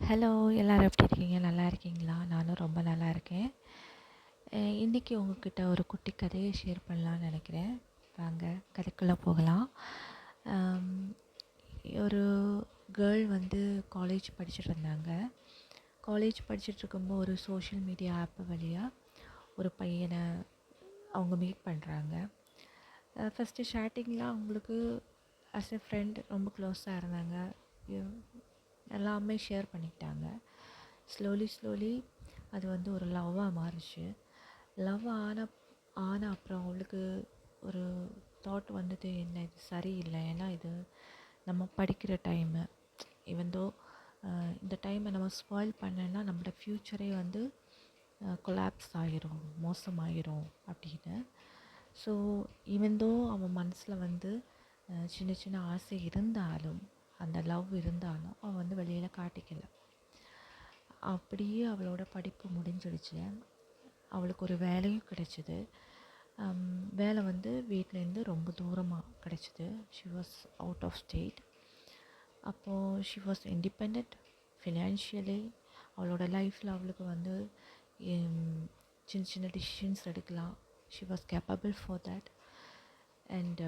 Hello, எல்லோரும் எப்படி இருக்கீங்க? நல்லா இருக்கீங்களா? நானும் ரொம்ப நல்லா இருக்கேன். இன்றைக்கி உங்ககிட்ட ஒரு குட்டி கதையை ஷேர் பண்ணலான்னு நினைக்கிறேன். வாங்க கதைக்குள்ளே போகலாம். ஒரு கேர்ள் வந்து காலேஜ் படிச்சுட்டு இருந்தாங்க. காலேஜ் படிச்சுட்ருக்கும்போது ஒரு சோஷியல் மீடியா ஆப் வழியாக ஒரு பையனை அவங்க மீட் பண்ணுறாங்க. ஃபஸ்ட்டு ஸ்டார்டிங்கில் அவங்களுக்கு அஸ் எ ஃப்ரெண்ட் ரொம்ப க்ளோஸாக இருந்தாங்க. எல்லாமே ஷேர் பண்ணிக்கிட்டாங்க. ஸ்லோலி அது வந்து ஒரு லவ்வாக மாறிச்சு. லவ் ஆன அப்புறம் அவளுக்கு ஒரு தாட் வந்தது, என்ன இது சரியில்லை, ஏன்னா இது நம்ம படிக்கிற டைமு, இவந்தோ இந்த டைமை நம்ம ஸ்பாயில் பண்ணேன்னா நம்மளோட ஃப்யூச்சரே வந்து கொலாப்ஸ் ஆகிரும், மோசமாகிரும் அப்படின்னு. ஸோ இவந்தோ அவன் மனசில் வந்து சின்ன சின்ன ஆசை இருந்தாலும், அந்த லவ் இருந்தாலும் அவன் வந்து வெளியில் காட்டிக்கல. அப்படியே அவளோட படிப்பு முடிஞ்சிடுச்சு. அவளுக்கு ஒரு வேலையும் கிடச்சிது. வேலை வந்து வீட்டிலேருந்து ரொம்ப தூரமாக கிடச்சிது. She was out of state. அப்போது ஷி வாஸ் இண்டிபெண்ட் ஃபினான்ஷியலி. அவளோட லைஃப்பில் அவளுக்கு வந்து சின்ன சின்ன டிசிஷன்ஸ் எடுக்கலாம். She was capable for that. And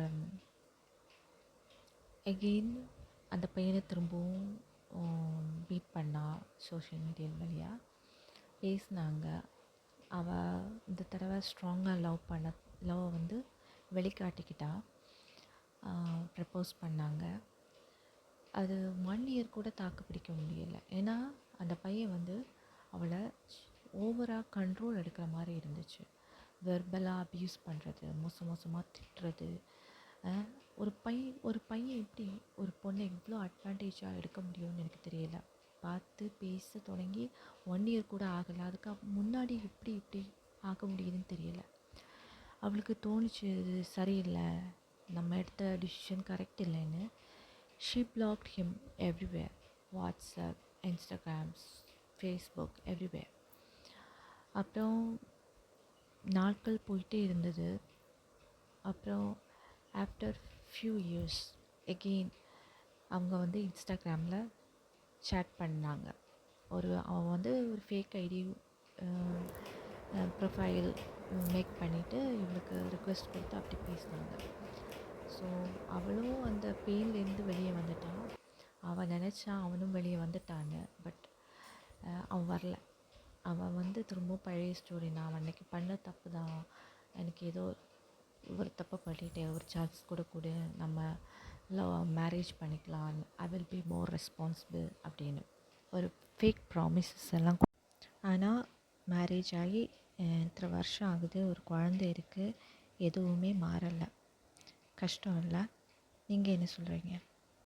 again அந்த பையனை திரும்பவும் மீட் பண்ணா சோஷியல் மீடியா வழியாக. பேசினாங்க. அவள் இந்த தடவை ஸ்ட்ராங்காக லவ்வை வந்து வெளிக்காட்டிக்கிட்டா. ப்ரப்போஸ் பண்ணாங்க. அது 1 இயர் கூட தாக்கு பிடிக்க முடியலை. ஏன்னா அந்த பையன் வந்து அவளை ஓவராக கண்ட்ரோல் எடுக்கிற மாதிரி இருந்துச்சு. வெர்பலாக அப்யூஸ் பண்ணுறது, மோசமாக திட்டுறது. ஒரு பையன் எப்படி ஒரு பொண்ணை இவ்வளோ அட்வான்டேஜாக எடுக்க முடியும்னு எனக்கு தெரியல. பார்த்து பேச தொடங்கி 1 இயர் கூட ஆகலை. அதுக்கு முன்னாடி இப்படி ஆக முடியுதுன்னு தெரியல. அவளுக்கு தோணுச்சு இது சரியில்லை, நம்ம எடுத்த டிசிஷன் கரெக்ட் இல்லைன்னு. She blocked him everywhere. WhatsApp, Instagrams, Facebook, everywhere. அப்புறம் நாட்கள் போயிட்டே இருந்தது. அப்புறம் ஆஃப்டர் ஃபியூ இயர்ஸ் எகெயின் அவங்க வந்து இன்ஸ்டாகிராமில் சேட் பண்ணாங்க. அவன் வந்து ஒரு ஃபேக் ஐடி ப்ரொஃபைல் மேக் பண்ணிவிட்டு இவளுக்கு ரிக்வெஸ்ட் கொடுத்து அப்படி பேசினாங்க. ஸோ அவளும் அந்த பெயின்லேருந்து வெளியே வந்துட்டான். அவன் நினச்சான் அவனும் வெளியே வந்துட்டான்னு. பட் அவன் வரல. அவன் வந்து திரும்ப பழைய ஸ்டோரி, நான் அன்றைக்கி பண்ண தப்பு தான், எனக்கு ஏதோ ஒரு தப்பை பண்ணிட்டேன், ஒரு சான்ஸ் கூட கொடு, நம்ம மேரேஜ் பண்ணிக்கலாம், I will be more responsible அப்படின்னு ஒரு ஃபேக் ப்ராமிசஸ் எல்லாம். ஆனால் மேரேஜ் ஆகி இத்தனை வருஷம் ஆகுது, ஒரு குழந்தை இருக்குது, எதுவுமே மாறலை. கஷ்டம் இல்லை? நீங்கள் என்ன சொல்கிறீங்க?